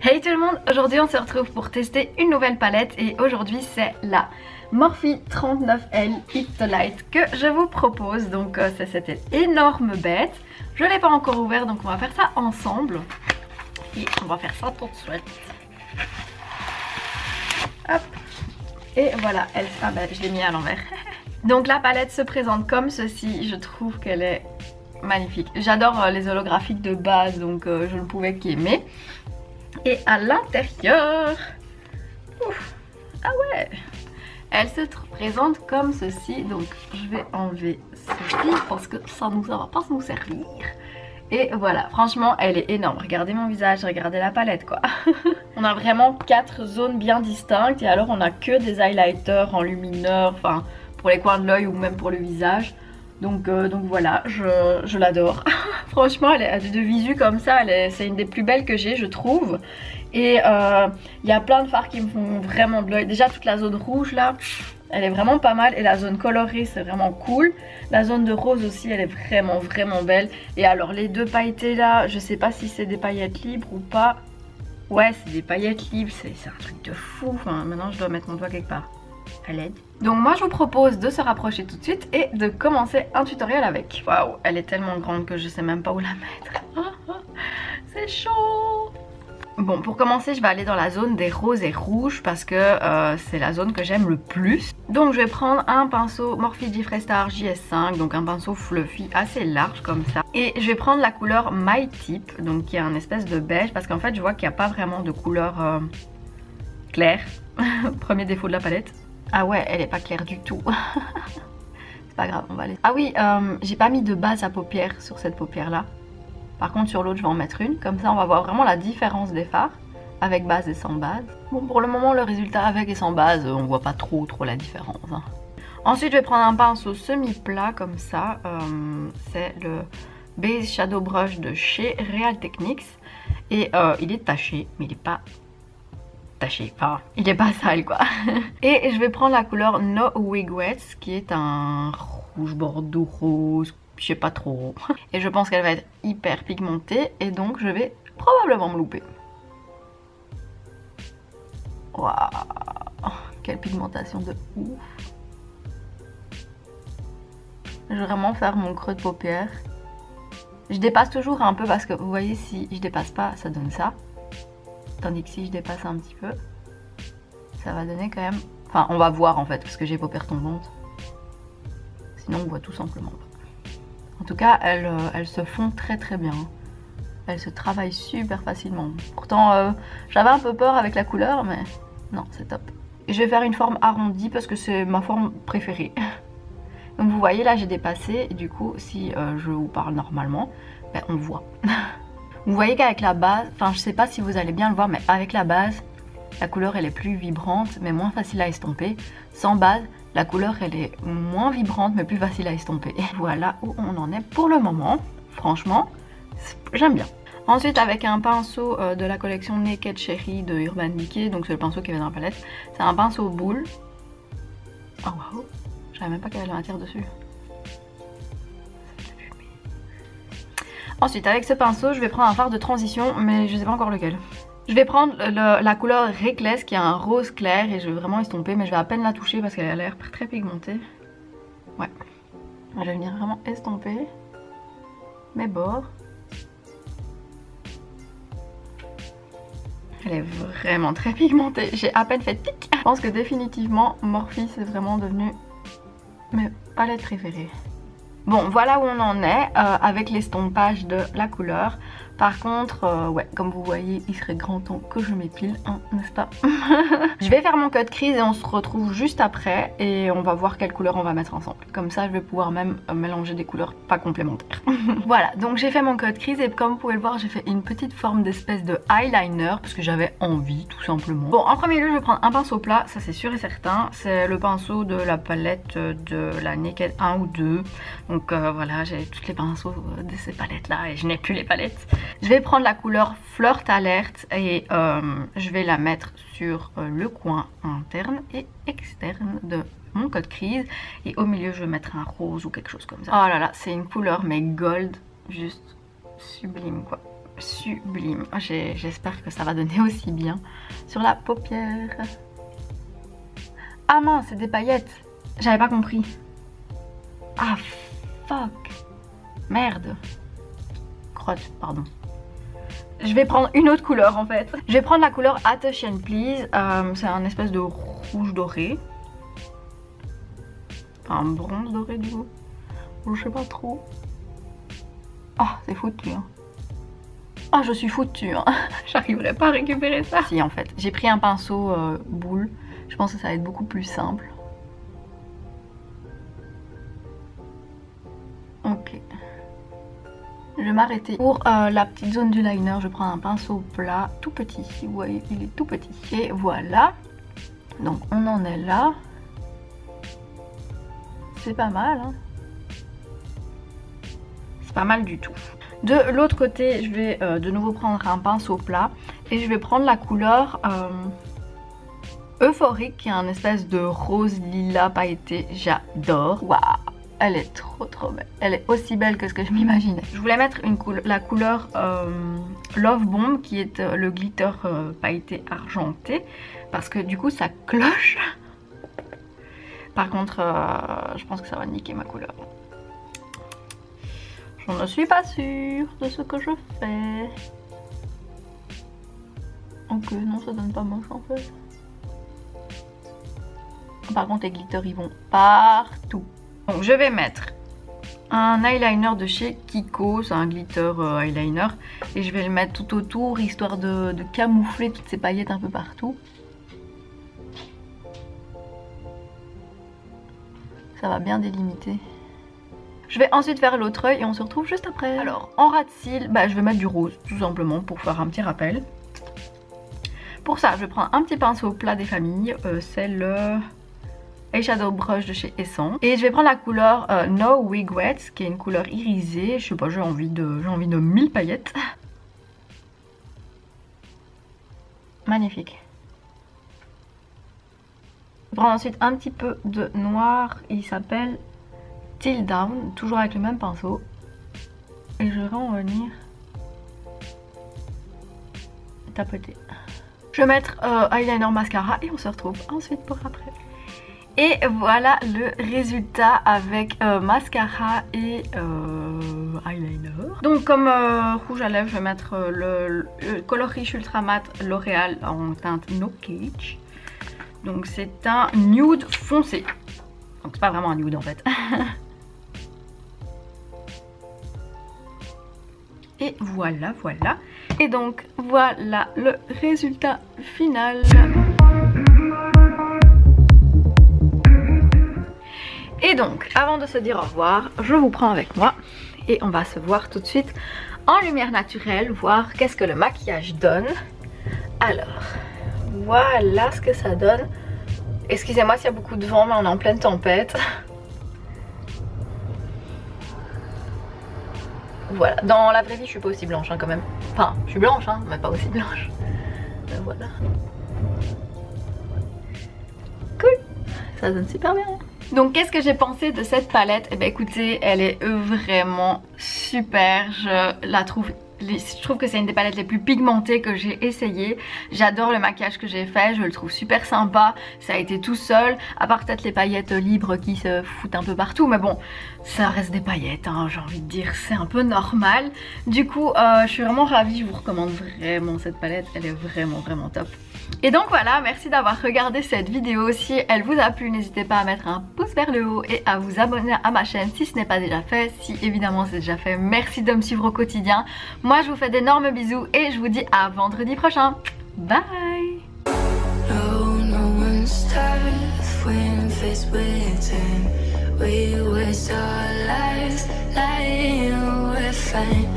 Hey tout le monde, aujourd'hui on se retrouve pour tester une nouvelle palette et aujourd'hui c'est la Morphe 39L Hit to Light que je vous propose. Donc c'est cette énorme bête, je ne l'ai pas encore ouvert donc on va faire ça ensemble et on va faire ça tout de suite. Hop, et voilà, ah ben je l'ai mis à l'envers. Donc la palette se présente comme ceci, je trouve qu'elle est magnifique. J'adore les holographiques de base donc je ne pouvais qu'aimer. Et à l'intérieur, ah ouais, elle se présente comme ceci. Donc je vais enlever ceci parce que ça va pas nous servir. Et voilà, franchement elle est énorme. Regardez mon visage, regardez la palette quoi. On a vraiment 4 zones bien distinctes. Et alors on a que des highlighters en lumineur, enfin pour les coins de l'œil ou même pour le visage. Donc voilà, je l'adore. Franchement, de visu comme ça, c'est une des plus belles que j'ai, je trouve. Et il y a plein de fards qui me font vraiment de l'œil. Déjà, toute la zone rouge là, elle est vraiment pas mal. Et la zone colorée, c'est vraiment cool. La zone de rose aussi, elle est vraiment belle. Et alors, les deux pailletés là, je sais pas si c'est des paillettes libres ou pas. Ouais, c'est des paillettes libres, c'est un truc de fou. Enfin, maintenant, je dois mettre mon doigt quelque part. À l'aide. Donc moi je vous propose de se rapprocher tout de suite et de commencer un tutoriel avec. Waouh, elle est tellement grande que je sais même pas où la mettre. C'est chaud. Bon, pour commencer je vais aller dans la zone des roses et rouges parce que c'est la zone que j'aime le plus. Donc je vais prendre un pinceau Morphe J Star JS5, donc un pinceau fluffy assez large comme ça. Et je vais prendre la couleur My Tip, donc qui est un espèce de beige parce qu'en fait je vois qu'il n'y a pas vraiment de couleur claire. Premier défaut de la palette. Ah ouais, elle est pas claire du tout. C'est pas grave, on va aller. Ah oui, j'ai pas mis de base à paupières sur cette paupière là. Par contre sur l'autre je vais en mettre une. Comme ça on va voir vraiment la différence des fards. Avec base et sans base. Bon, pour le moment le résultat avec et sans base, on voit pas trop la différence. Hein. Ensuite je vais prendre un pinceau semi-plat comme ça. C'est le Base Shadow Brush de chez Real Techniques. Et il est taché, mais il est pas... enfin il est pas sale quoi. Et je vais prendre la couleur No Regrets qui est un rouge bordeaux rose, je sais pas trop. Et je pense qu'elle va être hyper pigmentée et donc je vais probablement me louper. Waouh, quelle pigmentation de ouf. Je vais vraiment faire mon creux de paupière. Je dépasse toujours un peu parce que vous voyez si je dépasse pas ça donne ça. Tandis que si je dépasse un petit peu, ça va donner quand même... Enfin, on va voir en fait, parce que j'ai paupières tombantes. Sinon, on voit tout simplement pas. En tout cas, elles se font très bien. Elles se travaillent super facilement. Pourtant, j'avais un peu peur avec la couleur, mais non, c'est top. Et je vais faire une forme arrondie parce que c'est ma forme préférée. Donc vous voyez, là, j'ai dépassé. Et du coup, si je vous parle normalement, ben, on voit. Vous voyez qu'avec la base, enfin je sais pas si vous allez bien le voir, mais avec la base, la couleur elle est plus vibrante mais moins facile à estomper. Sans base, la couleur elle est moins vibrante mais plus facile à estomper. Et voilà où on en est pour le moment. Franchement, j'aime bien. Ensuite avec un pinceau de la collection Naked Cherry de Urban Decay, donc c'est le pinceau qui avait dans la palette. C'est un pinceau boule. Oh waouh, je savais même pas qu'il y avait de la matière dessus. Ensuite avec ce pinceau je vais prendre un fard de transition mais je sais pas encore lequel. Je vais prendre la couleur Reckless qui est un rose clair et je vais vraiment estomper mais je vais à peine la toucher parce qu'elle a l'air très pigmentée. Ouais, je vais venir vraiment estomper mes bords. Elle est vraiment très pigmentée, j'ai à peine fait tic. Je pense que définitivement Morphe c'est vraiment devenu mes palettes préférées. Bon, voilà où on en est avec l'estompage de la couleur. Par contre, ouais, comme vous voyez, il serait grand temps que je m'épile, hein, n'est-ce pas? Je vais faire mon cut crease et on se retrouve juste après et on va voir quelle couleur on va mettre ensemble. Comme ça, je vais pouvoir même mélanger des couleurs pas complémentaires. Voilà, donc j'ai fait mon cut crease et comme vous pouvez le voir, j'ai fait une petite forme d'espèce de eyeliner parce que j'avais envie, tout simplement. Bon, en premier lieu, je vais prendre un pinceau plat, ça c'est sûr et certain. C'est le pinceau de la palette de la Naked 1 ou 2. Donc voilà, j'ai tous les pinceaux de ces palettes là et je n'ai plus les palettes. Je vais prendre la couleur Flirt Alert et je vais la mettre sur le coin interne et externe de mon cut crease. Et au milieu, je vais mettre un rose ou quelque chose comme ça. Oh là là, c'est une couleur mais gold, juste sublime quoi. sublime. J'espère que ça va donner aussi bien sur la paupière. Ah mince, c'est des paillettes. J'avais pas compris. Ah fuck. Merde. Crotte, pardon. Je vais prendre une autre couleur en fait. Je vais prendre la couleur Attention Please. C'est un espèce de rouge doré. Enfin, un bronze doré du coup. Je sais pas trop. Ah, c'est foutu. Hein. Ah, je suis foutue. Hein. J'arriverai pas à récupérer ça. Si, en fait. J'ai pris un pinceau boule. Je pense que ça va être beaucoup plus simple. Ok. Je vais m'arrêter. Pour la petite zone du liner, je prends un pinceau plat, tout petit. Vous voyez, il est tout petit. Et voilà. Donc, on en est là. C'est pas mal, hein. C'est pas mal du tout. De l'autre côté, je vais de nouveau prendre un pinceau plat et je vais prendre la couleur Euphorique, qui est un espèce de rose lilas pailleté. J'adore. Waouh, elle est trop belle. Elle est aussi belle que ce que je m'imaginais. Je voulais mettre la couleur Love Bomb, qui est le glitter pailleté argenté, parce que du coup ça cloche. Par contre, je pense que ça va niquer ma couleur. Je ne suis pas sûre de ce que je fais. Ok, non, ça donne pas moche en fait. Par contre, les glitters ils vont partout. Donc, je vais mettre un eyeliner de chez Kiko. C'est un glitter eyeliner. Et je vais le mettre tout autour, histoire de camoufler toutes ces paillettes un peu partout. Ça va bien délimiter. Je vais ensuite faire l'autre œil et on se retrouve juste après. Alors, en ras de cils, je vais mettre du rose, tout simplement, pour faire un petit rappel. Pour ça, je vais prendre un petit pinceau plat des familles. C'est le Eyeshadow Brush de chez Essence. Et je vais prendre la couleur No Regrets, qui est une couleur irisée. Je sais pas, j'ai envie de 1000 paillettes. Magnifique. Je prends ensuite un petit peu de noir. Il s'appelle Till Down, toujours avec le même pinceau. Et je vais en venir tapoter. Je vais mettre eyeliner mascara et on se retrouve ensuite pour après. Et voilà le résultat avec mascara et eyeliner. Donc comme rouge à lèvres, je vais mettre le Color Riche Ultra Matte L'Oréal en teinte No Cage. Donc c'est un nude foncé. Donc c'est pas vraiment un nude en fait. Et voilà. Et donc voilà le résultat final. Et donc avant de se dire au revoir, je vous prends avec moi et on va se voir tout de suite en lumière naturelle, voir qu'est-ce que le maquillage donne. Alors voilà ce que ça donne. Excusez-moi s'il y a beaucoup de vent, mais on est en pleine tempête. Voilà, dans la vraie vie je suis pas aussi blanche hein, quand même. Enfin, je suis blanche hein, mais pas aussi blanche. Voilà. Cool, ça donne super bien. Donc qu'est-ce que j'ai pensé de cette palette? Eh bien écoutez, elle est vraiment super, je trouve que c'est une des palettes les plus pigmentées que j'ai essayé. J'adore le maquillage que j'ai fait, je le trouve super sympa. Ça a été tout seul, à part peut-être les paillettes libres qui se foutent un peu partout. Mais bon, ça reste des paillettes, hein, j'ai envie de dire, c'est un peu normal. Du coup, je suis vraiment ravie, je vous recommande vraiment cette palette. Elle est vraiment top. Et donc voilà, merci d'avoir regardé cette vidéo. Si elle vous a plu, n'hésitez pas à mettre un pouce vers le haut et à vous abonner à ma chaîne si ce n'est pas déjà fait. Si évidemment c'est déjà fait, merci de me suivre au quotidien. Moi je vous fais d'énormes bisous et je vous dis à vendredi prochain. Bye. We waste our lives lying, we're fine.